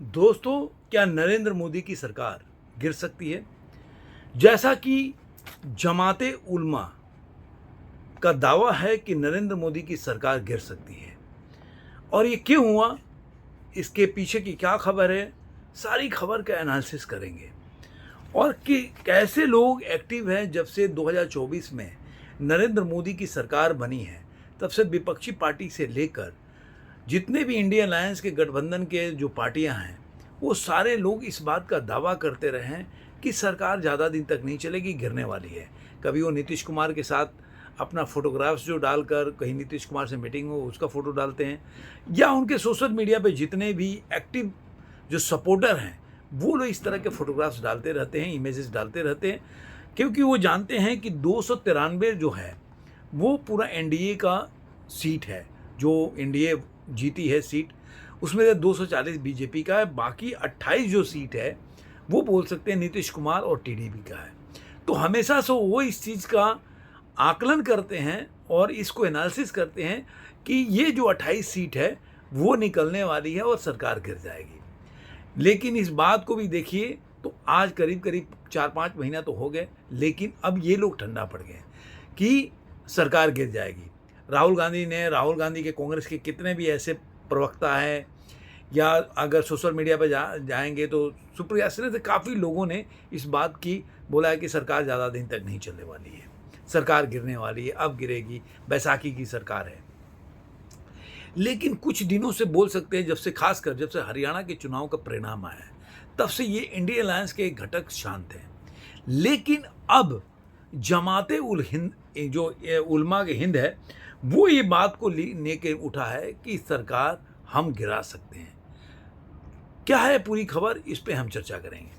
दोस्तों, क्या नरेंद्र मोदी की सरकार गिर सकती है? जैसा कि जमाते उल्मा का दावा है कि नरेंद्र मोदी की सरकार गिर सकती है। और ये क्यों हुआ, इसके पीछे की क्या खबर है, सारी खबर का एनालिसिस करेंगे। और कि कैसे लोग एक्टिव हैं। जब से 2024 में नरेंद्र मोदी की सरकार बनी है, तब से विपक्षी पार्टी से लेकर जितने भी इंडिया अलायंस के गठबंधन के जो पार्टियां हैं, वो सारे लोग इस बात का दावा करते रहे हैं कि सरकार ज़्यादा दिन तक नहीं चलेगी, गिरने वाली है। कभी वो नीतीश कुमार के साथ अपना फोटोग्राफ्स जो डालकर कहीं नीतीश कुमार से मीटिंग हो उसका फ़ोटो डालते हैं, या उनके सोशल मीडिया पे जितने भी एक्टिव जो सपोर्टर हैं वो लोग इस तरह के फोटोग्राफ्स डालते रहते हैं, इमेजेस डालते रहते हैं, क्योंकि वो जानते हैं कि 293 जो है वो पूरा एनडीए का सीट है। जो एनडीए जीती है सीट, उसमें से 240 बीजेपी का है, बाकी 28 जो सीट है वो बोल सकते हैं नीतीश कुमार और टीडीपी का है। तो हमेशा से वो इस चीज़ का आकलन करते हैं और इसको एनालिसिस करते हैं कि ये जो 28 सीट है वो निकलने वाली है और सरकार गिर जाएगी। लेकिन इस बात को भी देखिए तो आज करीब करीब 4-5 महीना तो हो गए, लेकिन अब ये लोग ठंडा पड़ गए कि सरकार गिर जाएगी। राहुल गांधी के कांग्रेस के कितने भी ऐसे प्रवक्ता हैं, या अगर सोशल मीडिया पर जाएंगे तो सुप्रिया सुले से काफ़ी लोगों ने इस बात की बोला है कि सरकार ज़्यादा दिन तक नहीं चलने वाली है, सरकार गिरने वाली है, अब गिरेगी, बैसाखी की सरकार है। लेकिन कुछ दिनों से बोल सकते हैं, खासकर जब से हरियाणा के चुनाव का परिणाम आया है, तब से ये इंडिया अलायंस के एक घटक शांत हैं। लेकिन अब जमाते उल हिंद जो उलमा के हिंद है, वो ये बात को लेके उठा है कि सरकार हम गिरा सकते हैं। क्या है पूरी खबर, इस पे हम चर्चा करेंगे।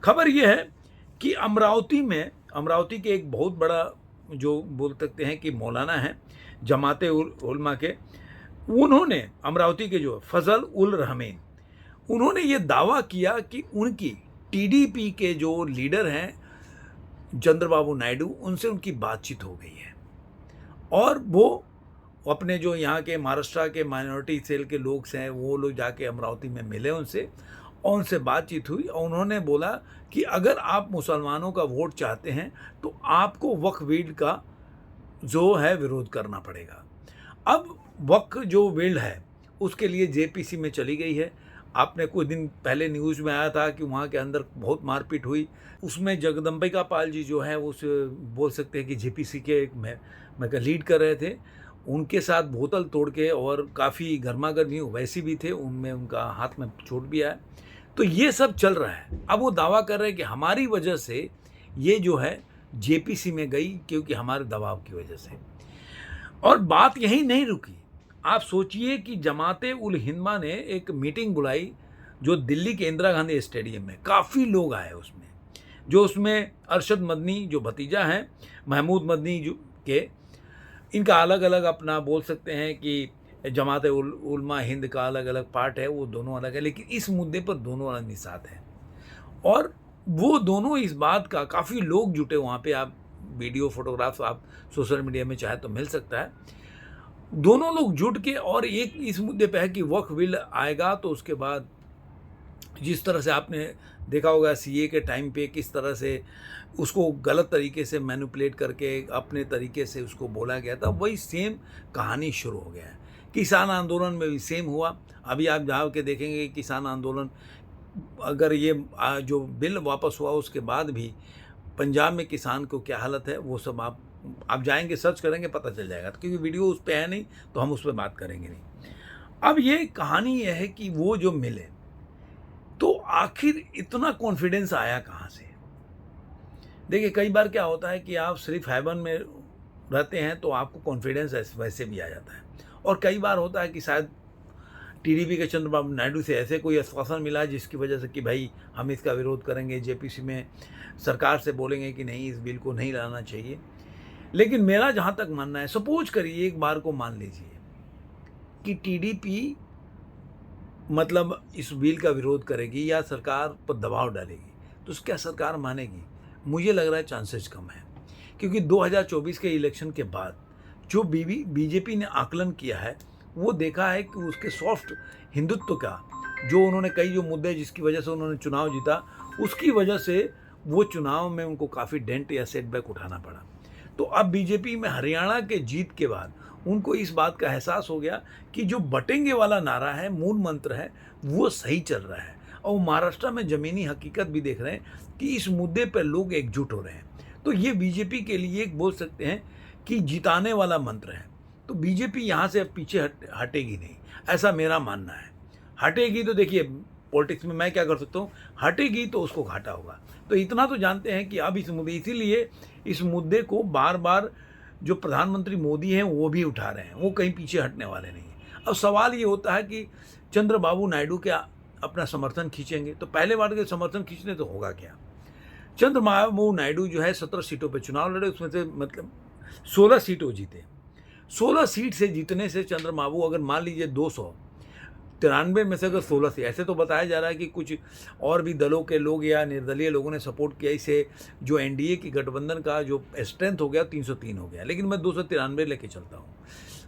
खबर ये है कि अमरावती के एक बहुत बड़ा जो बोल सकते हैं कि मौलाना है जमाते उलमा के, उन्होंने अमरावती के जो फजल उल रहमान, उन्होंने ये दावा किया कि उनकी टीडीपी के जो लीडर हैं चंद्रबाबू नायडू, उनसे उनकी बातचीत हो गई है और वो अपने जो यहाँ के महाराष्ट्र के माइनॉरिटी सेल के लोग हैं वो लोग जाके अमरावती में मिले उनसे, और उनसे बातचीत हुई और उन्होंने बोला कि अगर आप मुसलमानों का वोट चाहते हैं तो आपको वक्फ बिल का जो है विरोध करना पड़ेगा। अब वक्फ जो बिल है उसके लिए जेपीसी में चली गई है। आपने कुछ दिन पहले न्यूज़ में आया था कि वहाँ के अंदर बहुत मारपीट हुई, उसमें जगदम्बिका पाल जी जो है उस बोल सकते हैं कि जेपीसी के लीड कर रहे थे, उनके साथ बोतल तोड़ के, और काफ़ी गर्मागर्मी वैसी भी थे, उनमें उनका हाथ में चोट भी आया। तो ये सब चल रहा है। अब वो दावा कर रहे हैं कि हमारी वजह से ये जो है जेपीसी में गई, क्योंकि हमारे दबाव की वजह से। और बात यहीं नहीं रुकी। आप सोचिए कि जमाते उल हिंदमा ने एक मीटिंग बुलाई जो दिल्ली के इंदिरा गांधी स्टेडियम में, काफ़ी लोग आए उसमें अरशद मदनी जो भतीजा हैं महमूद मदनी जो के, इनका अलग अलग अपना बोल सकते हैं कि जमाते उलमा हिंद का अलग अलग पार्ट है, वो दोनों अलग है, लेकिन इस मुद्दे पर दोनों अलग निषाद हैं। और वो दोनों इस बात का, काफ़ी लोग जुटे वहाँ पे, आप वीडियो फोटोग्राफ्स आप सोशल मीडिया में चाहे तो मिल सकता है। दोनों लोग जुट के और एक इस मुद्दे पे है कि वक्फ बिल आएगा तो उसके बाद जिस तरह से आपने देखा होगा सीए के टाइम पे किस तरह से उसको गलत तरीके से मैनिपुलेट करके अपने तरीके से उसको बोला गया था, वही सेम कहानी शुरू हो गया है। किसान आंदोलन में भी सेम हुआ। अभी आप जाओ के देखेंगे किसान आंदोलन, अगर ये जो बिल वापस हुआ उसके बाद भी पंजाब में किसान को क्या हालत है, वो सब आप जाएंगे सर्च करेंगे पता चल जाएगा, क्योंकि वीडियो उस पर है नहीं तो हम उस पर बात करेंगे नहीं। अब ये कहानी यह है कि वो जो मिले तो आखिर इतना कॉन्फिडेंस आया कहाँ से। देखिए, कई बार क्या होता है कि आप सिर्फ हेवन में रहते हैं तो आपको कॉन्फिडेंस वैसे भी आ जाता है, और कई बार होता है कि शायद टीडीपी के चंद्रबाबू नायडू से ऐसे कोई आश्वासन मिला जिसकी वजह से कि भाई हम इसका विरोध करेंगे, जेपीसी में सरकार से बोलेंगे कि नहीं, इस बिल को नहीं लाना चाहिए। लेकिन मेरा जहाँ तक मानना है, सपोज करिए एक बार को मान लीजिए कि टीडीपी मतलब इस बिल का विरोध करेगी या सरकार पर दबाव डालेगी, तो क्या सरकार मानेगी? मुझे लग रहा है चांसेस कम है, क्योंकि 2024 के इलेक्शन के बाद जो बीजेपी ने आकलन किया है वो देखा है कि उसके सॉफ्ट हिंदुत्व का जो उन्होंने कई जो मुद्दे जिसकी वजह से उन्होंने चुनाव जीता, उसकी वजह से वो चुनाव में उनको काफ़ी डेंट या सेटबैक उठाना पड़ा। तो अब बीजेपी में हरियाणा के जीत के बाद उनको इस बात का एहसास हो गया कि जो बटेंगे वाला नारा है, मूल मंत्र है, वो सही चल रहा है। और वो महाराष्ट्र में ज़मीनी हकीकत भी देख रहे हैं कि इस मुद्दे पर लोग एकजुट हो रहे हैं। तो ये बीजेपी के लिए एक बोल सकते हैं कि जिताने वाला मंत्र है। तो बीजेपी यहाँ से अब पीछे हटेगी नहीं, ऐसा मेरा मानना है। हटेगी तो देखिए, पॉलिटिक्स में मैं क्या कर सकता हूँ, हटेगी तो उसको घाटा होगा। तो इतना तो जानते हैं कि अब इस मुद्दे, इसीलिए इस मुद्दे को बार बार जो प्रधानमंत्री मोदी हैं वो भी उठा रहे हैं, वो कहीं पीछे हटने वाले नहीं हैं। अब सवाल ये होता है कि चंद्रबाबू नायडू क्या अपना समर्थन खींचेंगे? तो पहले बार के समर्थन खींचने तो होगा क्या? चंद्रबाबू नायडू जो है 17 सीटों पर चुनाव लड़े, उसमें से मतलब 16 सीटों जीते। 16 सीट से जीतने से चंद्रबाबू अगर मान लीजिए 293 में से अगर 16 से, ऐसे तो बताया जा रहा है कि कुछ और भी दलों के लोग या निर्दलीय लोगों ने सपोर्ट किया, इसे जो एनडीए की गठबंधन का जो स्ट्रेंथ हो गया 303 हो गया, लेकिन मैं 293 लेके चलता हूँ।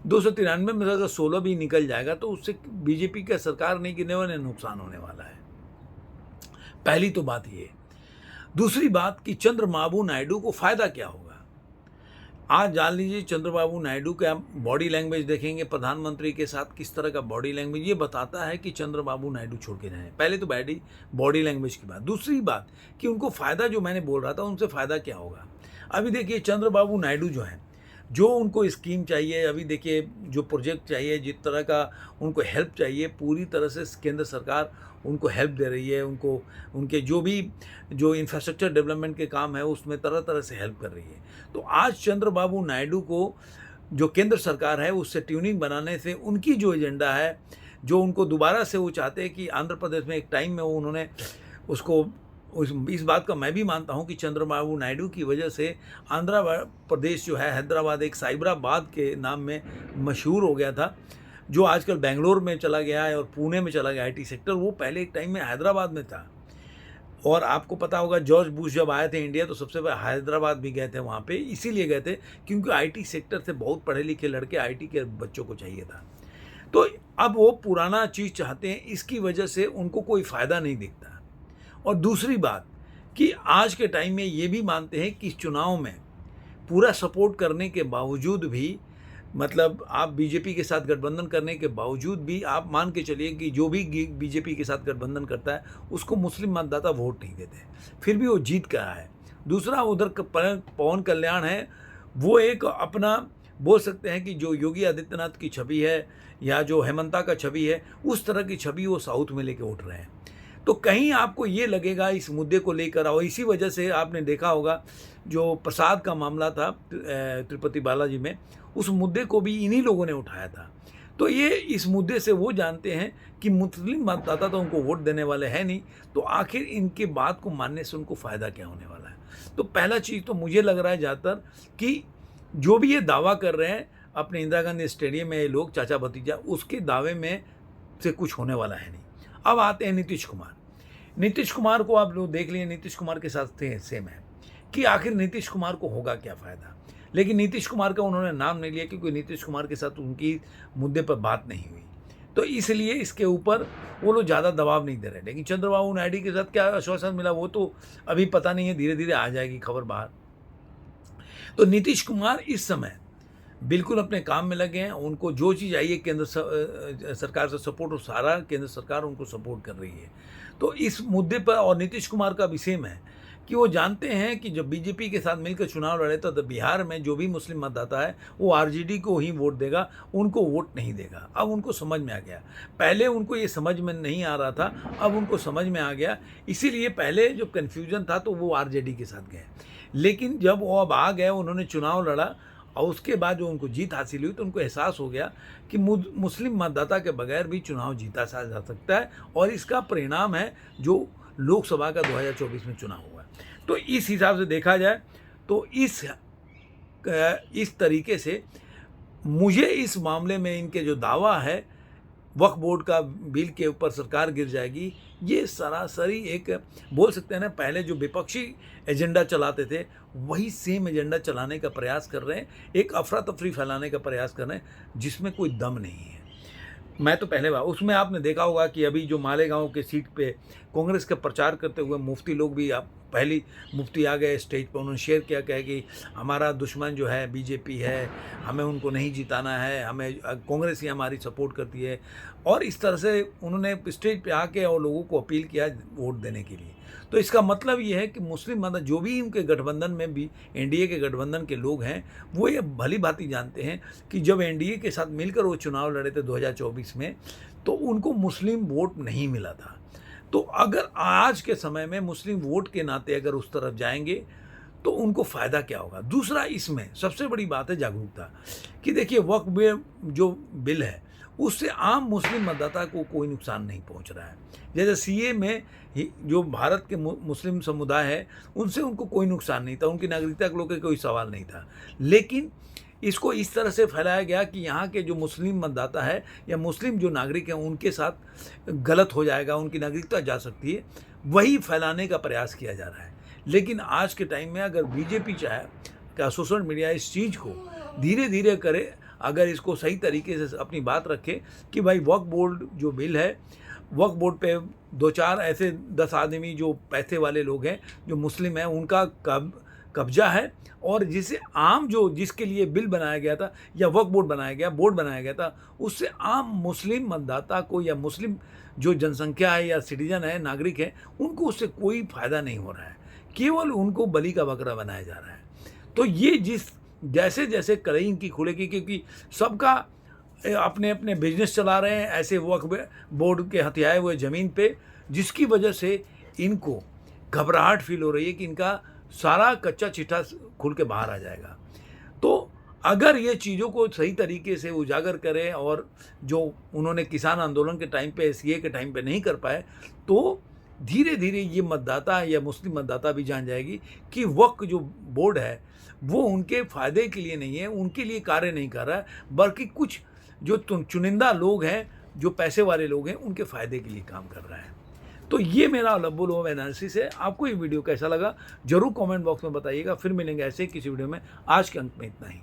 293 में से अगर 16 भी निकल जाएगा तो उससे बीजेपी का सरकार नहीं गिरने वाले, नुकसान होने वाला है। पहली तो बात ये। दूसरी बात कि चंद्रबाबू नायडू को फायदा क्या होगा? आज जान लीजिए, चंद्रबाबू नायडू का बॉडी लैंग्वेज देखेंगे प्रधानमंत्री के साथ, किस तरह का बॉडी लैंग्वेज, ये बताता है कि चंद्रबाबू नायडू छोड़ के जाएं। पहले तो बॉडी लैंग्वेज की बात। दूसरी बात कि उनको फ़ायदा, जो मैंने बोल रहा था, उनसे फ़ायदा क्या होगा? अभी देखिए चंद्रबाबू नायडू जो हैं, जो उनको स्कीम चाहिए, अभी देखिए जो प्रोजेक्ट चाहिए, जिस तरह का उनको हेल्प चाहिए, पूरी तरह से केंद्र सरकार उनको हेल्प दे रही है। उनको उनके जो इंफ्रास्ट्रक्चर डेवलपमेंट के काम है उसमें तरह तरह से हेल्प कर रही है। तो आज चंद्रबाबू नायडू को जो केंद्र सरकार है उससे ट्यूनिंग बनाने से उनकी जो एजेंडा है, जो उनको दोबारा से वो चाहते हैं कि आंध्र प्रदेश में एक टाइम में वो उन्होंने उसको इस बात का मैं भी मानता हूं कि चंद्रबाबू नायडू की वजह से आंध्र प्रदेश जो है, हैदराबाद एक साइबराबाद के नाम में मशहूर हो गया था, जो आजकल बेंगलोर में चला गया है और पुणे में चला गया आईटी सेक्टर। वो पहले एक टाइम में हैदराबाद में था। और आपको पता होगा जॉर्ज बुश जब आए थे इंडिया तो सबसे पहले हैदराबाद भी गए थे वहाँ पे, इसीलिए गए थे क्योंकि आईटी सेक्टर से बहुत पढ़े लिखे लड़के, आईटी के बच्चों को चाहिए था। तो अब वो पुराना चीज़ चाहते हैं, इसकी वजह से उनको कोई फ़ायदा नहीं दिखता। और दूसरी बात कि आज के टाइम में ये भी मानते हैं कि इस चुनाव में पूरा सपोर्ट करने के बावजूद भी, मतलब आप बीजेपी के साथ गठबंधन करने के बावजूद भी आप मान के चलिए कि जो भी बीजेपी के साथ गठबंधन करता है उसको मुस्लिम मतदाता वोट नहीं देते, फिर भी वो जीत कर आया है। दूसरा उधर पवन कल्याण है, वो एक अपना बोल सकते हैं कि जो योगी आदित्यनाथ की छवि है या जो हेमंता का छवि है, उस तरह की छवि वो साउथ में लेके उठ रहे हैं। तो कहीं आपको ये लगेगा इस मुद्दे को लेकर, और इसी वजह से आपने देखा होगा जो प्रसाद का मामला था तिरुपति बालाजी में, उस मुद्दे को भी इन्हीं लोगों ने उठाया था। तो ये इस मुद्दे से वो जानते हैं कि मुस्लिम मतदाता तो उनको वोट देने वाले हैं नहीं, तो आखिर इनके बात को मानने से उनको फ़ायदा क्या होने वाला है? तो पहला चीज़ तो मुझे लग रहा है ज़्यादातर कि जो भी ये दावा कर रहे हैं अपने इंदिरा गांधी स्टेडियम में ये लोग चाचा भतीजा, उसके दावे में से कुछ होने वाला है नहीं। अब आते हैं नीतीश कुमार। नीतीश कुमार को आप लोग देख लिए, नीतीश कुमार के साथ सेम है कि आखिर नीतीश कुमार को होगा क्या फ़ायदा। लेकिन नीतीश कुमार का उन्होंने नाम नहीं लिया क्योंकि नीतीश कुमार के साथ उनकी मुद्दे पर बात नहीं हुई, तो इसलिए इसके ऊपर वो लोग ज़्यादा दबाव नहीं दे रहे। लेकिन चंद्रबाबू नायडू के साथ क्या आश्वासन मिला वो तो अभी पता नहीं है, धीरे धीरे आ जाएगी खबर बाहर। तो नीतीश कुमार इस समय बिल्कुल अपने काम में लगे हैं। उनको जो चीज़ आई है केंद्र सरकार से सपोर्ट, और सारा केंद्र सरकार उनको सपोर्ट कर रही है। तो इस मुद्दे पर, और नीतीश कुमार का भी सेम है कि वो जानते हैं कि जब बीजेपी के साथ मिलकर चुनाव लड़े तो बिहार में जो भी मुस्लिम मतदाता है वो आरजेडी को ही वोट देगा, उनको वोट नहीं देगा। अब उनको समझ में आ गया, पहले उनको ये समझ में नहीं आ रहा था, अब उनको समझ में आ गया। इसीलिए पहले जो कन्फ्यूजन था तो वो आरजेडी के साथ गए, लेकिन जब वो अब आ गए, उन्होंने चुनाव लड़ा और उसके बाद जो उनको जीत हासिल हुई तो उनको एहसास हो गया कि मुस्लिम मतदाता के बगैर भी चुनाव जीता जा सकता है, और इसका परिणाम है जो लोकसभा का 2024 में चुनाव हुआ। तो इस हिसाब से देखा जाए तो इस तरीके से मुझे इस मामले में इनके जो दावा है वक्फ बोर्ड का बिल के ऊपर सरकार गिर जाएगी, ये सरासरी एक बोल सकते हैं ना, पहले जो विपक्षी एजेंडा चलाते थे वही सेम एजेंडा चलाने का प्रयास कर रहे हैं, एक अफरा तफरी फैलाने का प्रयास कर रहे हैं जिसमें कोई दम नहीं है। मैं तो पहले बार उसमें आपने देखा होगा कि अभी जो मालेगांव के सीट पे कांग्रेस का प्रचार करते हुए मुफ्ती लोग भी आप पहली मुफ्ती आ गए स्टेज पर, उन्होंने शेयर किया कहे कि हमारा दुश्मन जो है बीजेपी है, हमें उनको नहीं जिताना है, हमें कांग्रेस ही हमारी सपोर्ट करती है। और इस तरह से उन्होंने स्टेज पे आके और लोगों को अपील किया वोट देने के लिए। तो इसका मतलब ये है कि मुस्लिम मतलब जो भी उनके गठबंधन में भी एनडीए के गठबंधन के लोग हैं, वो ये भली भांति जानते हैं कि जब एनडीए के साथ मिलकर वो चुनाव लड़े थे 2024 में, तो उनको मुस्लिम वोट नहीं मिला था। तो अगर आज के समय में मुस्लिम वोट के नाते अगर उस तरफ जाएंगे तो उनको फ़ायदा क्या होगा। दूसरा, इसमें सबसे बड़ी बात है जागरूकता कि देखिए वक्फ जो बिल है उससे आम मुस्लिम मतदाता को कोई नुकसान नहीं पहुंच रहा है। जैसे सीए में जो भारत के मुस्लिम समुदाय है उनसे उनको कोई नुकसान नहीं था, उनकी नागरिकता को लेकर कोई सवाल नहीं था। लेकिन इसको इस तरह से फैलाया गया कि यहाँ के जो मुस्लिम मतदाता है या मुस्लिम जो नागरिक हैं उनके साथ गलत हो जाएगा, उनकी नागरिकता जा सकती है, वही फैलाने का प्रयास किया जा रहा है। लेकिन आज के टाइम में अगर बीजेपी चाहे क्या सोशल मीडिया इस चीज़ को धीरे धीरे करे, अगर इसको सही तरीके से अपनी बात रखे कि भाई वक्फ बोर्ड जो बिल है, वक्फ बोर्ड पे 2-4 ऐसे 10 आदमी जो पैसे वाले लोग हैं जो मुस्लिम हैं उनका कब्जा है, और जिसे आम जो जिसके लिए बिल बनाया गया था या वक्फ बोर्ड बनाया गया था उससे आम मुस्लिम मतदाता को या मुस्लिम जो जनसंख्या है या सिटीजन है, नागरिक है, उनको उससे कोई फ़ायदा नहीं हो रहा है, केवल उनको बलि का बकरा बनाया जा रहा है। तो ये जैसे जैसे कड़ई इनकी खुलेगी, क्योंकि सबका अपने अपने बिजनेस चला रहे हैं ऐसे वक्फ बोर्ड के हथियाए हुए ज़मीन पे, जिसकी वजह से इनको घबराहट फील हो रही है कि इनका सारा कच्चा चिट्ठा खुल के बाहर आ जाएगा। तो अगर ये चीज़ों को सही तरीके से उजागर करें और जो उन्होंने किसान आंदोलन के टाइम पे सीए के टाइम पे नहीं कर पाए, तो धीरे धीरे ये मतदाता या मुस्लिम मतदाता भी जान जाएगी कि वक्फ जो बोर्ड है वो उनके फ़ायदे के लिए नहीं है, उनके लिए कार्य नहीं कर रहा है, बल्कि कुछ जो चुनिंदा लोग हैं, जो पैसे वाले लोग हैं, उनके फ़ायदे के लिए काम कर रहा है। तो ये मेरा लब्बुल लुब एनालिसिस है। आपको ये वीडियो कैसा लगा ज़रूर कमेंट बॉक्स में बताइएगा। फिर मिलेंगे ऐसे किसी वीडियो में। आज के अंक में इतना ही।